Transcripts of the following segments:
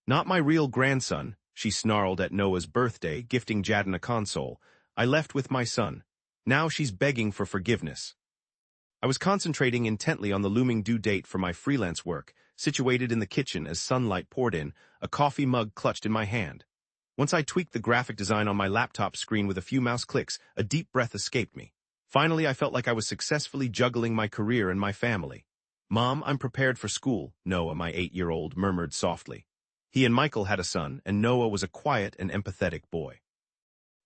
Not my real grandson, she snarled at Noah's birthday, gifting Jaden a console. I left with my son. Now she's begging for forgiveness. I was concentrating intently on the looming due date for my freelance work, situated in the kitchen as sunlight poured in, a coffee mug clutched in my hand. Once I tweaked the graphic design on my laptop screen with a few mouse clicks, a deep breath escaped me. Finally, I felt like I was successfully juggling my career and my family. Mom, I'm prepared for school, Noah, my 8-year-old, murmured softly. He and Michael had a son, and Noah was a quiet and empathetic boy.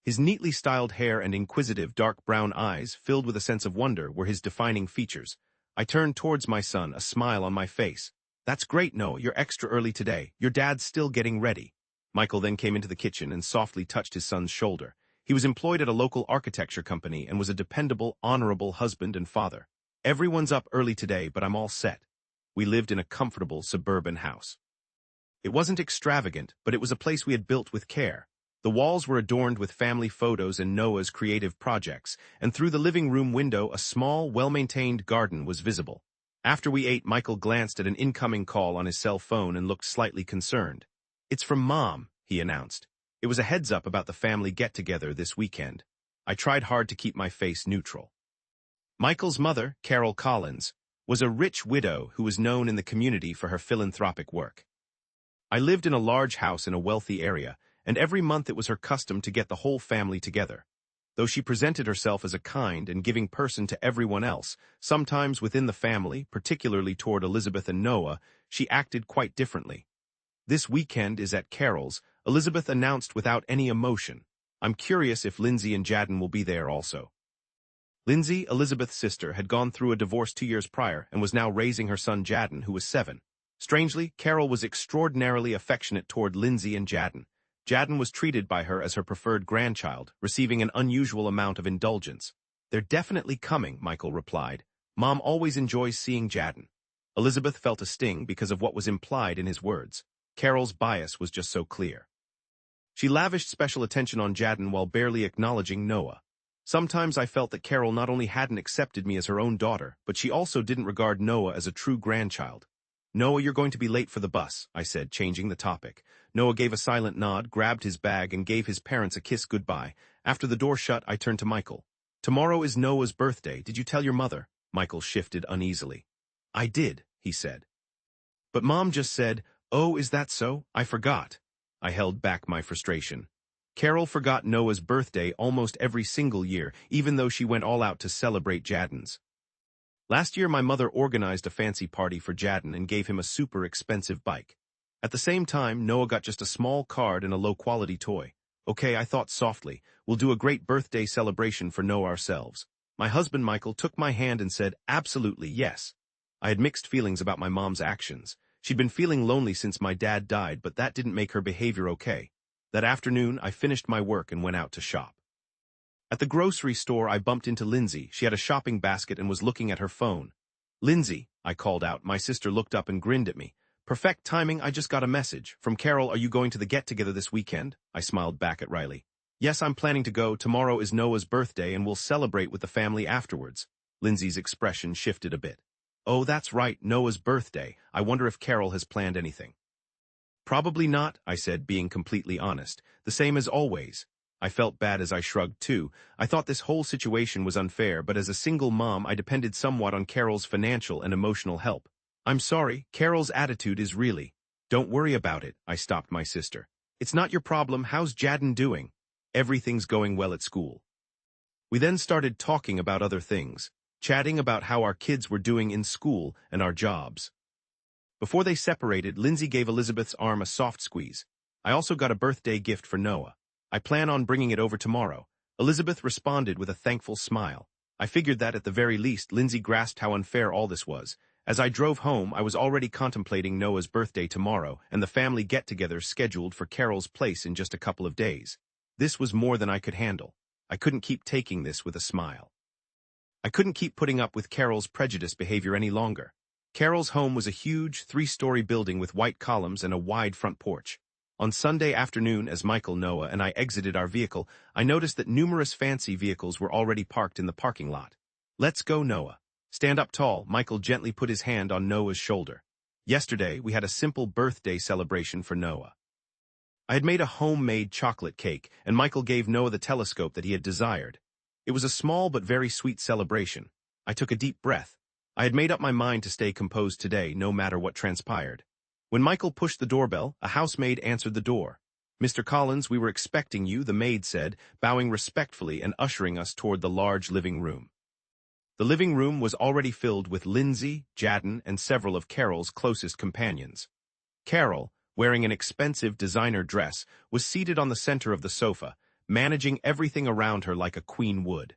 His neatly styled hair and inquisitive dark brown eyes, filled with a sense of wonder, were his defining features. I turned towards my son, a smile on my face. That's great, Noah, you're extra early today. Your dad's still getting ready. Michael then came into the kitchen and softly touched his son's shoulder. He was employed at a local architecture company and was a dependable, honorable husband and father. Everyone's up early today, but I'm all set. We lived in a comfortable suburban house. It wasn't extravagant, but it was a place we had built with care. The walls were adorned with family photos and Noah's creative projects, and through the living room window a small, well-maintained garden was visible. After we ate, Michael glanced at an incoming call on his cell phone and looked slightly concerned. It's from Mom, he announced. It was a heads-up about the family get-together this weekend. I tried hard to keep my face neutral. Michael's mother, Carol Collins, was a rich widow who was known in the community for her philanthropic work. I lived in a large house in a wealthy area, and every month it was her custom to get the whole family together. Though she presented herself as a kind and giving person to everyone else, sometimes within the family, particularly toward Elizabeth and Noah, she acted quite differently. This weekend is at Carol's, Elizabeth announced without any emotion. I'm curious if Lindsay and Jaden will be there also. Lindsay, Elizabeth's sister, had gone through a divorce 2 years prior and was now raising her son Jaden, who was 7. Strangely, Carol was extraordinarily affectionate toward Lindsay and Jaden. Jaden was treated by her as her preferred grandchild, receiving an unusual amount of indulgence. They're definitely coming, Michael replied. Mom always enjoys seeing Jaden. Elizabeth felt a sting because of what was implied in his words. Carol's bias was just so clear. She lavished special attention on Jaden while barely acknowledging Noah. Sometimes I felt that Carol not only hadn't accepted me as her own daughter, but she also didn't regard Noah as a true grandchild. Noah, you're going to be late for the bus, I said, changing the topic. Noah gave a silent nod, grabbed his bag, and gave his parents a kiss goodbye. After the door shut, I turned to Michael. Tomorrow is Noah's birthday. Did you tell your mother? Michael shifted uneasily. I did, he said. But Mom just said, oh, is that so? I forgot. I held back my frustration. Carol forgot Noah's birthday almost every single year, even though she went all out to celebrate Jaden's. Last year, my mother organized a fancy party for Jaden and gave him a super expensive bike. At the same time, Noah got just a small card and a low-quality toy. Okay, I thought softly, we'll do a great birthday celebration for Noah ourselves. My husband Michael took my hand and said, absolutely, yes. I had mixed feelings about my mom's actions. She'd been feeling lonely since my dad died, but that didn't make her behavior okay. That afternoon, I finished my work and went out to shop. At the grocery store, I bumped into Lindsay. She had a shopping basket and was looking at her phone. Lindsay, I called out. My sister looked up and grinned at me. Perfect timing, I just got a message. From Carol, are you going to the get-together this weekend? I smiled back at Riley. Yes, I'm planning to go. Tomorrow is Noah's birthday and we'll celebrate with the family afterwards. Lindsay's expression shifted a bit. Oh, that's right, Noah's birthday. I wonder if Carol has planned anything. Probably not, I said, being completely honest. The same as always. I felt bad as I shrugged too. I thought this whole situation was unfair, but as a single mom, I depended somewhat on Carol's financial and emotional help. I'm sorry, Carol's attitude is really. Don't worry about it, I stopped my sister. It's not your problem. How's Jaden doing? Everything's going well at school. We then started talking about other things, chatting about how our kids were doing in school and our jobs. Before they separated, Lindsay gave Elizabeth's arm a soft squeeze. I also got a birthday gift for Noah. I plan on bringing it over tomorrow. Elizabeth responded with a thankful smile. I figured that, at the very least, Lindsay grasped how unfair all this was. As I drove home, I was already contemplating Noah's birthday tomorrow and the family get-together scheduled for Carol's place in just a couple of days. This was more than I could handle. I couldn't keep taking this with a smile. I couldn't keep putting up with Carol's prejudiced behavior any longer. Carol's home was a huge, 3-story building with white columns and a wide front porch. On Sunday afternoon, as Michael, Noah, and I exited our vehicle, I noticed that numerous fancy vehicles were already parked in the parking lot. Let's go, Noah. Stand up tall. Michael gently put his hand on Noah's shoulder. Yesterday, we had a simple birthday celebration for Noah. I had made a homemade chocolate cake, and Michael gave Noah the telescope that he had desired. It was a small but very sweet celebration. I took a deep breath. I had made up my mind to stay composed today, no matter what transpired. When Michael pushed the doorbell, a housemaid answered the door. "Mr. Collins, we were expecting you," the maid said, bowing respectfully and ushering us toward the large living room. The living room was already filled with Lindsay, Jaden, and several of Carol's closest companions. Carol, wearing an expensive designer dress, was seated on the center of the sofa, managing everything around her like a queen would.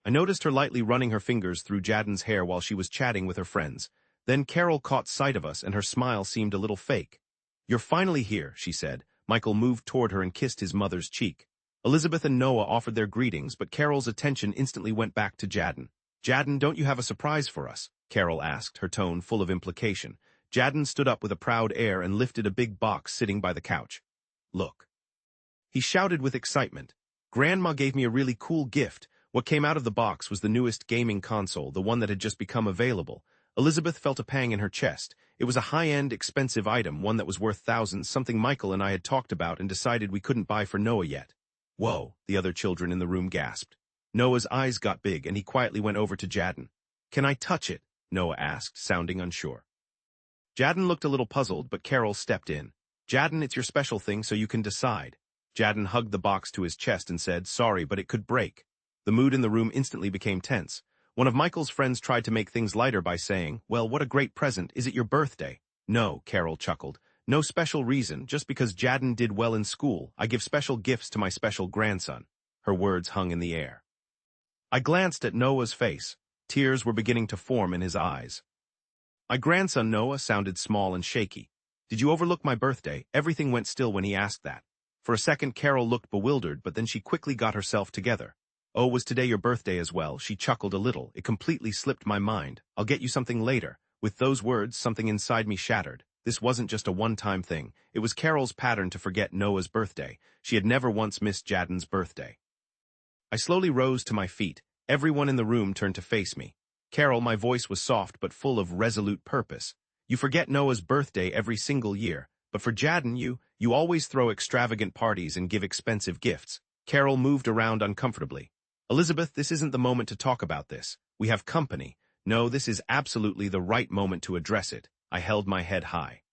I noticed her lightly running her fingers through Jaden's hair while she was chatting with her friends. Then Carol caught sight of us, and her smile seemed a little fake. "You're finally here," she said. Michael moved toward her and kissed his mother's cheek. Elizabeth and Noah offered their greetings, but Carol's attention instantly went back to Jaden. "Jaden, don't you have a surprise for us?" Carol asked, her tone full of implication. Jaden stood up with a proud air and lifted a big box sitting by the couch. "Look." He shouted with excitement. "Grandma gave me a really cool gift." What came out of the box was the newest gaming console, the one that had just become available. Elizabeth felt a pang in her chest. It was a high-end, expensive item, one that was worth thousands, something Michael and I had talked about and decided we couldn't buy for Noah yet. "Whoa," the other children in the room gasped. Noah's eyes got big, and he quietly went over to Jaden. "Can I touch it?" Noah asked, sounding unsure. Jaden looked a little puzzled, but Carol stepped in. "Jaden, it's your special thing, so you can decide." Jaden hugged the box to his chest and said, "Sorry, but it could break." The mood in the room instantly became tense. One of Michael's friends tried to make things lighter by saying, "Well, what a great present. Is it your birthday?" "No," Carol chuckled. "No special reason, just because Jaden did well in school. I give special gifts to my special grandson." Her words hung in the air. I glanced at Noah's face. Tears were beginning to form in his eyes. My grandson Noah sounded small and shaky. "Did you overlook my birthday?" Everything went still when he asked that. For a second, Carol looked bewildered, but then she quickly got herself together. "Oh, was today your birthday as well?" She chuckled a little. "It completely slipped my mind. I'll get you something later." With those words, something inside me shattered. This wasn't just a one-time thing. It was Carol's pattern to forget Noah's birthday. She had never once missed Jaden's birthday. I slowly rose to my feet. Everyone in the room turned to face me. "Carol," my voice was soft but full of resolute purpose. "You forget Noah's birthday every single year, but for Jaden you always throw extravagant parties and give expensive gifts." Carol moved around uncomfortably. "Elizabeth, this isn't the moment to talk about this. We have company. No, this is absolutely the right moment to address it." I held my head high.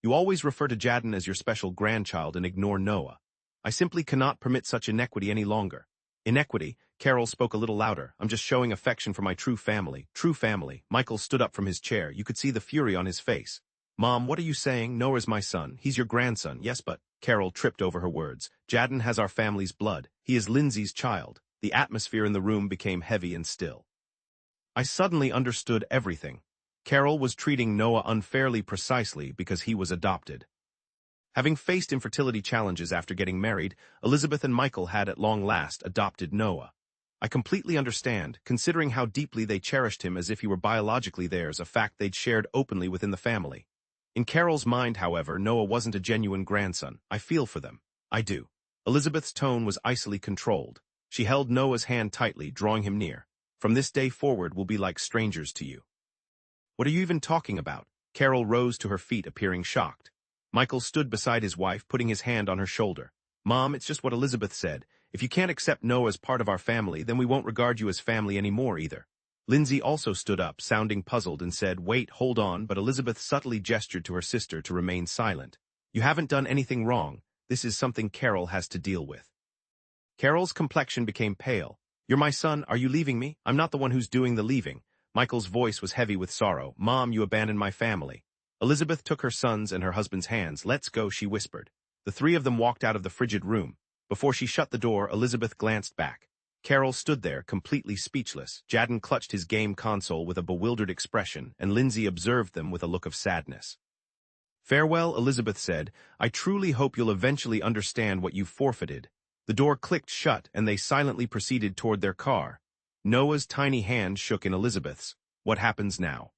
"You always refer to Jaden as your special grandchild and ignore Noah. I simply cannot permit such inequity any longer." "Inequity?" Carol spoke a little louder. "I'm just showing affection for my true family." "True family?" Michael stood up from his chair. You could see the fury on his face. "Mom, what are you saying? Noah's my son. He's your grandson." "Yes, but..." Carol tripped over her words. "Jaden has our family's blood. He is Lindsay's child." The atmosphere in the room became heavy and still. I suddenly understood everything. Carol was treating Noah unfairly precisely because he was adopted. Having faced infertility challenges after getting married, Elizabeth and Michael had at long last adopted Noah. I completely understand, considering how deeply they cherished him as if he were biologically theirs, a fact they'd shared openly within the family. In Carol's mind, however, Noah wasn't a genuine grandson. "I feel for them." "I do." Elizabeth's tone was icily controlled. She held Noah's hand tightly, drawing him near. "From this day forward, we'll be like strangers to you." "What are you even talking about?" Carol rose to her feet, appearing shocked. Michael stood beside his wife, putting his hand on her shoulder. "Mom, it's just what Elizabeth said. If you can't accept Noah as part of our family, then we won't regard you as family anymore either." Lindsay also stood up, sounding puzzled, and said, "Wait, hold on," but Elizabeth subtly gestured to her sister to remain silent. "You haven't done anything wrong. This is something Carol has to deal with." Carol's complexion became pale. "You're my son. Are you leaving me? I'm not the one who's doing the leaving." Michael's voice was heavy with sorrow. "Mom, you abandoned my family." Elizabeth took her son's and her husband's hands. "Let's go," she whispered. The three of them walked out of the frigid room. Before she shut the door, Elizabeth glanced back. Carol stood there, completely speechless. Jaden clutched his game console with a bewildered expression, and Lindsay observed them with a look of sadness. "Farewell," Elizabeth said. "I truly hope you'll eventually understand what you've forfeited." The door clicked shut, and they silently proceeded toward their car. Noah's tiny hand shook in Elizabeth's. "What happens now?"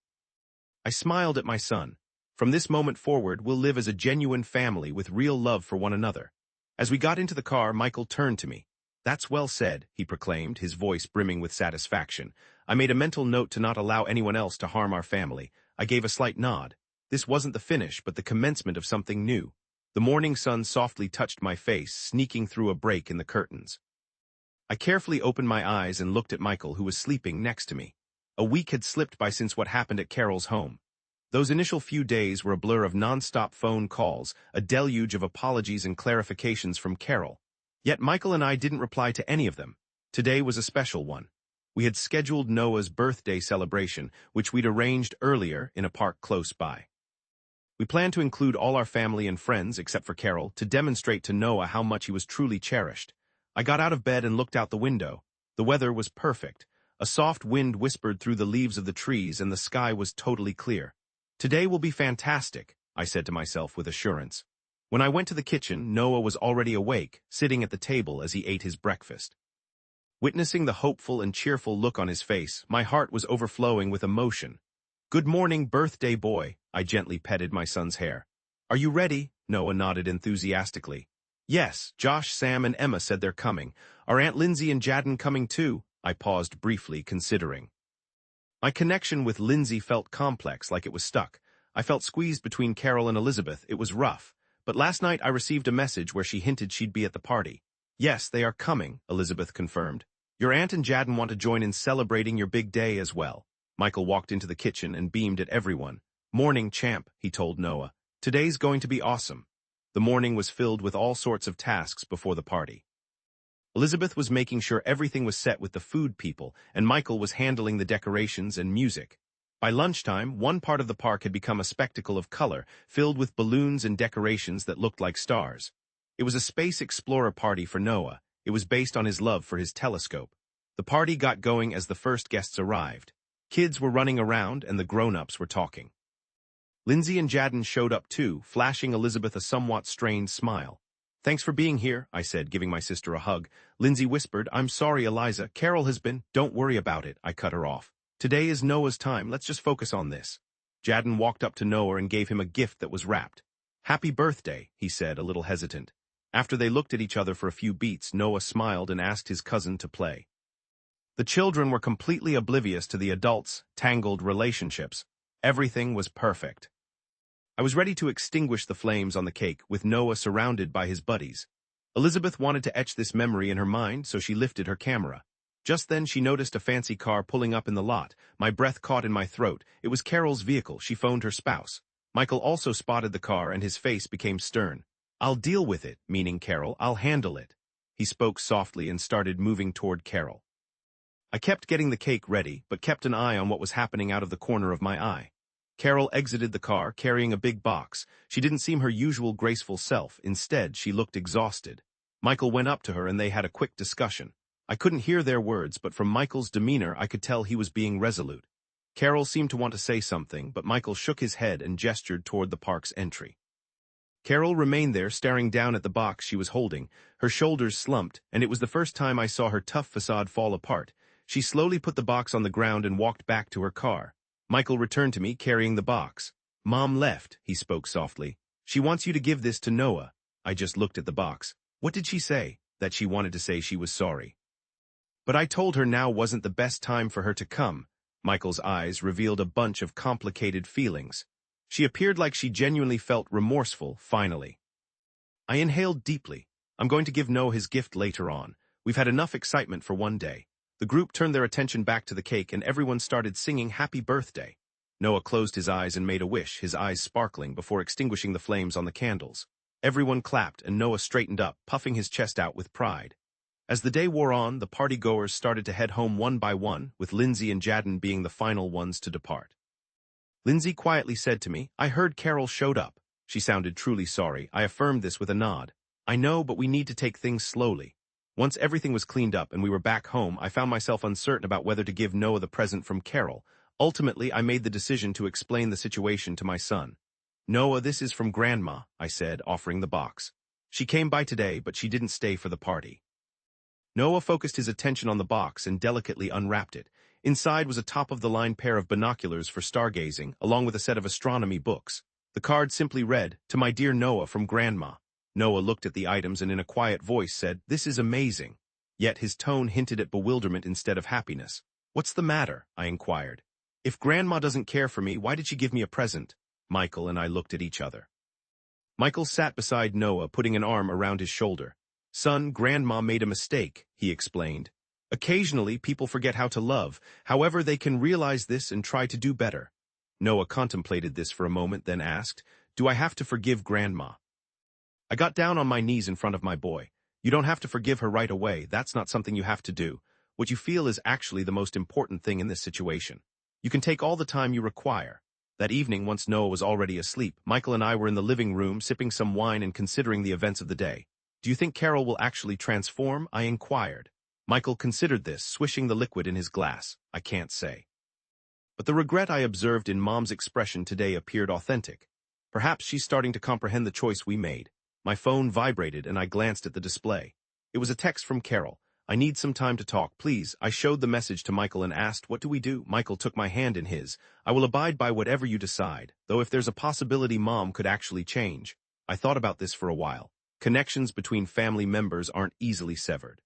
I smiled at my son. "From this moment forward, we'll live as a genuine family with real love for one another." As we got into the car, Michael turned to me. "That's well said," he proclaimed, his voice brimming with satisfaction. I made a mental note to not allow anyone else to harm our family. I gave a slight nod. This wasn't the finish, but the commencement of something new. The morning sun softly touched my face, sneaking through a break in the curtains. I carefully opened my eyes and looked at Michael, who was sleeping next to me. A week had slipped by since what happened at Carol's home. Those initial few days were a blur of non-stop phone calls, a deluge of apologies and clarifications from Carol. Yet Michael and I didn't reply to any of them. Today was a special one. We had scheduled Noah's birthday celebration, which we'd arranged earlier in a park close by. We planned to include all our family and friends, except for Carol, to demonstrate to Noah how much he was truly cherished. I got out of bed and looked out the window. The weather was perfect. A soft wind whispered through the leaves of the trees, and the sky was totally clear. Today will be fantastic, I said to myself with assurance. When I went to the kitchen, Noah was already awake, sitting at the table as he ate his breakfast. Witnessing the hopeful and cheerful look on his face, my heart was overflowing with emotion. "Good morning, birthday boy," I gently petted my son's hair. "Are you ready?" Noah nodded enthusiastically. "Yes, Josh, Sam, and Emma said they're coming. Are Aunt Lindsay and Jaden coming too?" I paused briefly, considering. My connection with Lindsay felt complex, like it was stuck. I felt squeezed between Carol and Elizabeth. It was rough. But last night I received a message where she hinted she'd be at the party. "Yes, they are coming," Elizabeth confirmed. "Your aunt and Jaden want to join in celebrating your big day as well." Michael walked into the kitchen and beamed at everyone. "Morning, champ," he told Noah. "Today's going to be awesome." The morning was filled with all sorts of tasks before the party. Elizabeth was making sure everything was set with the food people, and Michael was handling the decorations and music. By lunchtime, one part of the park had become a spectacle of color, filled with balloons and decorations that looked like stars. It was a space explorer party for Noah. It was based on his love for his telescope. The party got going as the first guests arrived. Kids were running around, and the grown-ups were talking. Lindsay and Jaden showed up too, flashing Elizabeth a somewhat strained smile. "Thanks for being here," I said, giving my sister a hug. Lindsay whispered, "I'm sorry, Eliza. Carol has been—" "Don't worry about it," I cut her off. "Today is Noah's time. Let's just focus on this." Jaden walked up to Noah and gave him a gift that was wrapped. "Happy birthday," he said, a little hesitant. After they looked at each other for a few beats, Noah smiled and asked his cousin to play. The children were completely oblivious to the adults' tangled relationships. Everything was perfect. I was ready to extinguish the flames on the cake, with Noah surrounded by his buddies. Elizabeth wanted to etch this memory in her mind, so she lifted her camera. Just then she noticed a fancy car pulling up in the lot. My breath caught in my throat. It was Carol's vehicle. She phoned her spouse. Michael also spotted the car, and his face became stern. "I'll deal with it," meaning Carol. "I'll handle it." He spoke softly and started moving toward Carol. I kept getting the cake ready, but kept an eye on what was happening out of the corner of my eye. Carol exited the car, carrying a big box. She didn't seem her usual graceful self. Instead, she looked exhausted. Michael went up to her, and they had a quick discussion. I couldn't hear their words, but from Michael's demeanor, I could tell he was being resolute. Carol seemed to want to say something, but Michael shook his head and gestured toward the park's entry. Carol remained there, staring down at the box she was holding. Her shoulders slumped, and it was the first time I saw her tough facade fall apart. She slowly put the box on the ground and walked back to her car. Michael returned to me, carrying the box. "Mom left," he spoke softly. "She wants you to give this to Noah." I just looked at the box. What did she say? That she wanted to say she was sorry. But I told her now wasn't the best time for her to come. Michael's eyes revealed a bunch of complicated feelings. She appeared like she genuinely felt remorseful, finally. I inhaled deeply. I'm going to give Noah his gift later on. We've had enough excitement for one day. The group turned their attention back to the cake, and everyone started singing happy birthday. Noah closed his eyes and made a wish, his eyes sparkling before extinguishing the flames on the candles. Everyone clapped, and Noah straightened up, puffing his chest out with pride. As the day wore on, the party-goers started to head home one by one, with Lindsay and Jaden being the final ones to depart. Lindsay quietly said to me, "I heard Carol showed up." She sounded truly sorry. I affirmed this with a nod. "I know, but we need to take things slowly." Once everything was cleaned up and we were back home, I found myself uncertain about whether to give Noah the present from Carol. Ultimately, I made the decision to explain the situation to my son. "Noah, this is from Grandma," I said, offering the box. "She came by today, but she didn't stay for the party." Noah focused his attention on the box and delicately unwrapped it. Inside was a top-of-the-line pair of binoculars for stargazing, along with a set of astronomy books. The card simply read, "To my dear Noah from Grandma." Noah looked at the items and in a quiet voice said, "This is amazing." Yet his tone hinted at bewilderment instead of happiness. "What's the matter?" I inquired. "If Grandma doesn't care for me, why did she give me a present?" Michael and I looked at each other. Michael sat beside Noah, putting an arm around his shoulder. Son, Grandma made a mistake, he explained. Occasionally, people forget how to love. However, they can realize this and try to do better. Noah contemplated this for a moment, then asked, Do I have to forgive Grandma? I got down on my knees in front of my boy. You don't have to forgive her right away. That's not something you have to do. What you feel is actually the most important thing in this situation. You can take all the time you require. That evening, once Noah was already asleep, Michael and I were in the living room sipping some wine and considering the events of the day. Do you think Carol will actually transform? I inquired. Michael considered this, swishing the liquid in his glass. I can't say. But the regret I observed in Mom's expression today appeared authentic. Perhaps she's starting to comprehend the choice we made. My phone vibrated and I glanced at the display. It was a text from Carol. I need some time to talk, please. I showed the message to Michael and asked, what do we do? Michael took my hand in his. I will abide by whatever you decide, though if there's a possibility Mom could actually change. I thought about this for a while. Connections between family members aren't easily severed.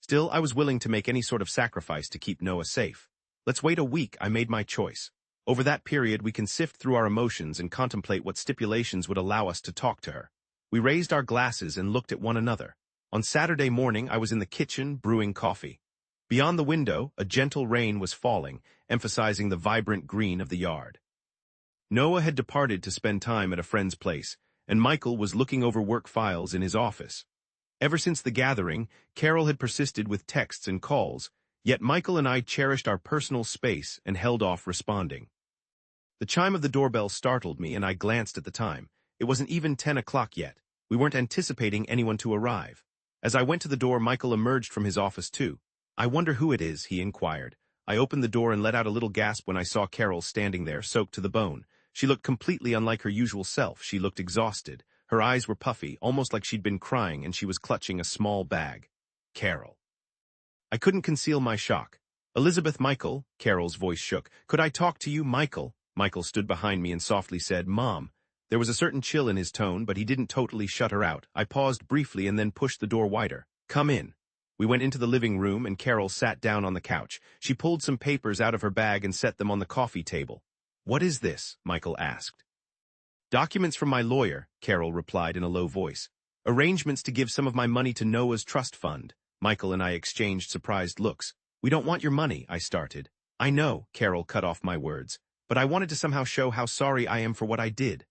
Still, I was willing to make any sort of sacrifice to keep Noah safe. Let's wait a week. I made my choice. Over that period, we can sift through our emotions and contemplate what stipulations would allow us to talk to her. We raised our glasses and looked at one another. On Saturday morning, I was in the kitchen brewing coffee. Beyond the window, a gentle rain was falling, emphasizing the vibrant green of the yard. Noah had departed to spend time at a friend's place, and Michael was looking over work files in his office. Ever since the gathering, Carol had persisted with texts and calls, yet Michael and I cherished our personal space and held off responding. The chime of the doorbell startled me, and I glanced at the time. It wasn't even 10 o'clock yet. We weren't anticipating anyone to arrive. As I went to the door, Michael emerged from his office too. I wonder who it is, he inquired. I opened the door and let out a little gasp when I saw Carol standing there, soaked to the bone. She looked completely unlike her usual self. She looked exhausted. Her eyes were puffy, almost like she'd been crying, and she was clutching a small bag. Carol. I couldn't conceal my shock. Elizabeth, Michael, Carol's voice shook. Could I talk to you, Michael? Michael stood behind me and softly said, Mom. There was a certain chill in his tone, but he didn't totally shut her out. I paused briefly and then pushed the door wider. Come in. We went into the living room and Carol sat down on the couch. She pulled some papers out of her bag and set them on the coffee table. What is this? Michael asked. Documents from my lawyer, Carol replied in a low voice. Arrangements to give some of my money to Noah's trust fund. Michael and I exchanged surprised looks. We don't want your money, I started. I know, Carol cut off my words, but I wanted to somehow show how sorry I am for what I did.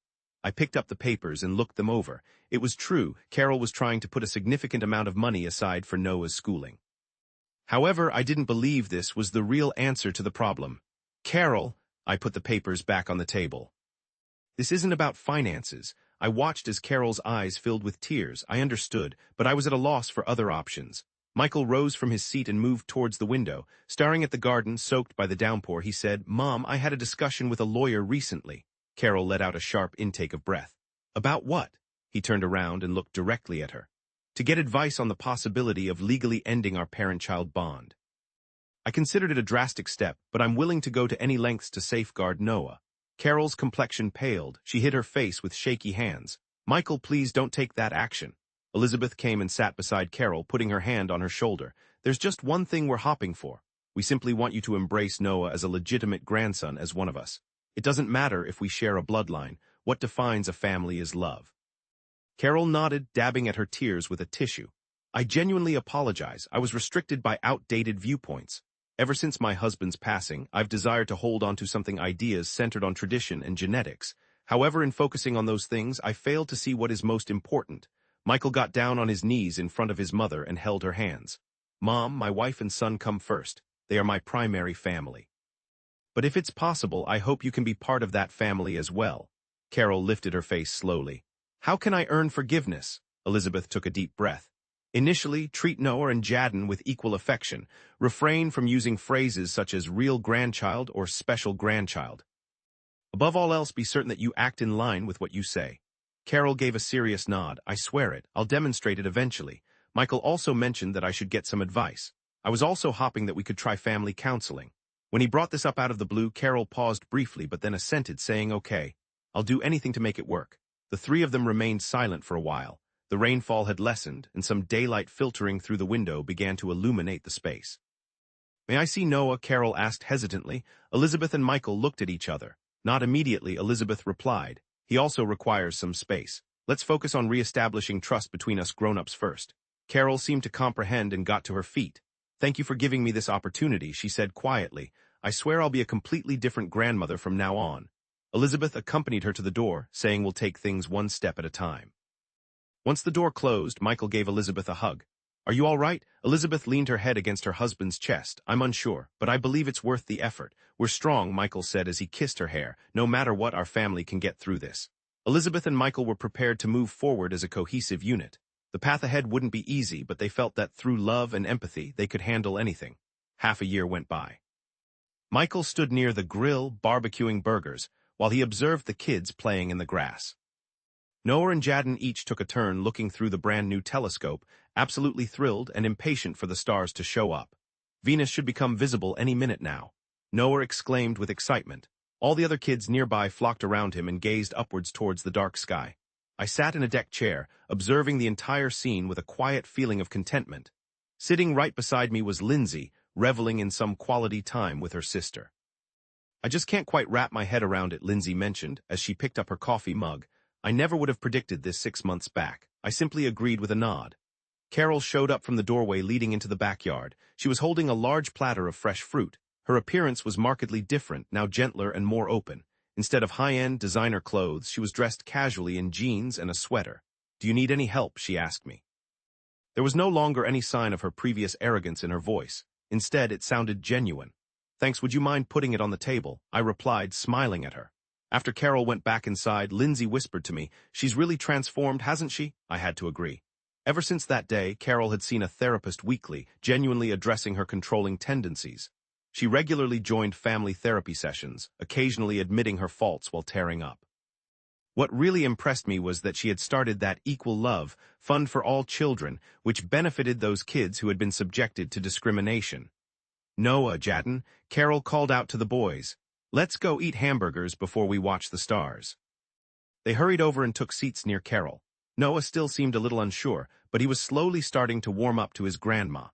I picked up the papers and looked them over. It was true, Carol was trying to put a significant amount of money aside for Noah's schooling. However, I didn't believe this was the real answer to the problem. Carol, I put the papers back on the table. This isn't about finances. I watched as Carol's eyes filled with tears. I understood, but I was at a loss for other options. Michael rose from his seat and moved towards the window. Staring at the garden, soaked by the downpour, he said, Mom, I had a discussion with a lawyer recently. Carol let out a sharp intake of breath. About what? He turned around and looked directly at her. To get advice on the possibility of legally ending our parent-child bond. I considered it a drastic step, but I'm willing to go to any lengths to safeguard Noah. Carol's complexion paled. She hid her face with shaky hands. Michael, please don't take that action. Elizabeth came and sat beside Carol, putting her hand on her shoulder. There's just one thing we're hopping for. We simply want you to embrace Noah as a legitimate grandson, as one of us. It doesn't matter if we share a bloodline. What defines a family is love. Carol nodded, dabbing at her tears with a tissue. I genuinely apologize. I was restricted by outdated viewpoints. Ever since my husband's passing, I've desired to hold on to something ideas centered on tradition and genetics. However, in focusing on those things, I failed to see what is most important. Michael got down on his knees in front of his mother and held her hands. Mom, my wife and son come first. They are my primary family. But if it's possible, I hope you can be part of that family as well. Carol lifted her face slowly. How can I earn forgiveness? Elizabeth took a deep breath. Initially, treat Noah and Jaden with equal affection. Refrain from using phrases such as real grandchild or special grandchild. Above all else, be certain that you act in line with what you say. Carol gave a serious nod. I swear it. I'll demonstrate it eventually. Michael also mentioned that I should get some advice. I was also hoping that we could try family counseling. When he brought this up out of the blue, Carol paused briefly but then assented, saying, okay, I'll do anything to make it work. The three of them remained silent for a while. The rainfall had lessened, and some daylight filtering through the window began to illuminate the space. May I see Noah? Carol asked hesitantly. Elizabeth and Michael looked at each other. Not immediately, Elizabeth replied. He also requires some space. Let's focus on re-establishing trust between us grown-ups first. Carol seemed to comprehend and got to her feet. Thank you for giving me this opportunity, she said quietly. I swear I'll be a completely different grandmother from now on. Elizabeth accompanied her to the door, saying we'll take things one step at a time. Once the door closed, Michael gave Elizabeth a hug. Are you all right? Elizabeth leaned her head against her husband's chest. I'm unsure, but I believe it's worth the effort. We're strong, Michael said as he kissed her hair. No matter what, our family can get through this. Elizabeth and Michael were prepared to move forward as a cohesive unit. The path ahead wouldn't be easy, but they felt that through love and empathy, they could handle anything. Half a year went by. Michael stood near the grill, barbecuing burgers, while he observed the kids playing in the grass. Noah and Jaden each took a turn looking through the brand-new telescope, absolutely thrilled and impatient for the stars to show up. Venus should become visible any minute now. Noah exclaimed with excitement. All the other kids nearby flocked around him and gazed upwards towards the dark sky. I sat in a deck chair, observing the entire scene with a quiet feeling of contentment. Sitting right beside me was Lindsay, reveling in some quality time with her sister. I just can't quite wrap my head around it, Lindsay mentioned, as she picked up her coffee mug. I never would have predicted this 6 months back. I simply agreed with a nod. Carol showed up from the doorway leading into the backyard. She was holding a large platter of fresh fruit. Her appearance was markedly different, now gentler and more open. Instead of high-end designer clothes, she was dressed casually in jeans and a sweater. Do you need any help? She asked me. There was no longer any sign of her previous arrogance in her voice. Instead, it sounded genuine. Thanks, would you mind putting it on the table? I replied, smiling at her. After Carol went back inside, Lindsay whispered to me, she's really transformed, hasn't she? I had to agree. Ever since that day, Carol had seen a therapist weekly, genuinely addressing her controlling tendencies. She regularly joined family therapy sessions, occasionally admitting her faults while tearing up. What really impressed me was that she had started that Equal Love Fund for all children, which benefited those kids who had been subjected to discrimination. Noah, Jaden, Carol called out to the boys. Let's go eat hamburgers before we watch the stars. They hurried over and took seats near Carol. Noah still seemed a little unsure, but he was slowly starting to warm up to his grandma.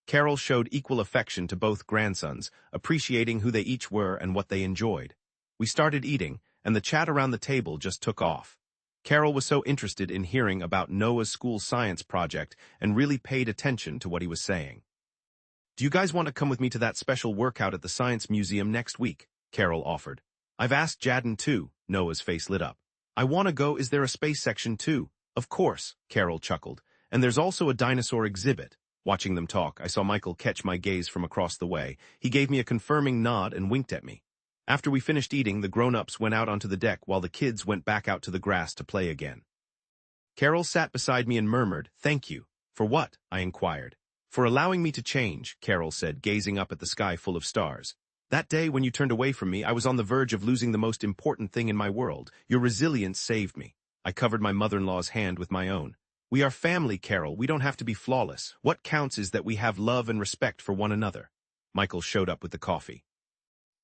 Carol showed equal affection to both grandsons, appreciating who they each were and what they enjoyed. We started eating, and the chat around the table just took off. Carol was so interested in hearing about Noah's school science project and really paid attention to what he was saying. Do you guys want to come with me to that special workout at the Science Museum next week? Carol offered. I've asked Jaden too. Noah's face lit up. I want to go. Is there a space section too? Of course, Carol chuckled. And there's also a dinosaur exhibit. Watching them talk, I saw Michael catch my gaze from across the way. He gave me a confirming nod and winked at me. After we finished eating, the grown-ups went out onto the deck while the kids went back out to the grass to play again. Carol sat beside me and murmured, "Thank you." For what? I inquired. For allowing me to change, Carol said, gazing up at the sky full of stars. That day when you turned away from me, I was on the verge of losing the most important thing in my world. Your resilience saved me. I covered my mother-in-law's hand with my own. We are family, Carol. We don't have to be flawless. What counts is that we have love and respect for one another. Michael showed up with the coffee.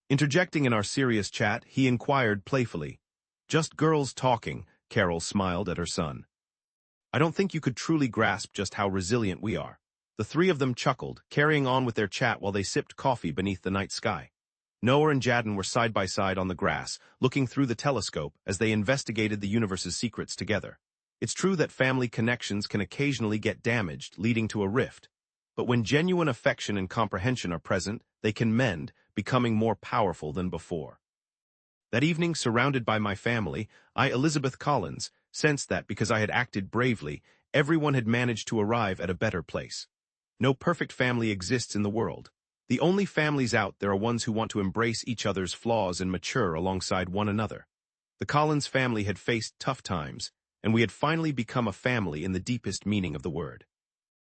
Interjecting in our serious chat, he inquired playfully. Just girls talking, Carol smiled at her son. I don't think you could truly grasp just how resilient we are. The three of them chuckled, carrying on with their chat while they sipped coffee beneath the night sky. Noah and Jaden were side by side on the grass, looking through the telescope as they investigated the universe's secrets together. It's true that family connections can occasionally get damaged, leading to a rift. But when genuine affection and comprehension are present, they can mend, becoming more powerful than before. That evening, surrounded by my family, I, Elizabeth Collins, sensed that because I had acted bravely, everyone had managed to arrive at a better place. No perfect family exists in the world. The only families out there are ones who want to embrace each other's flaws and mature alongside one another. The Collins family had faced tough times, and we had finally become a family in the deepest meaning of the word.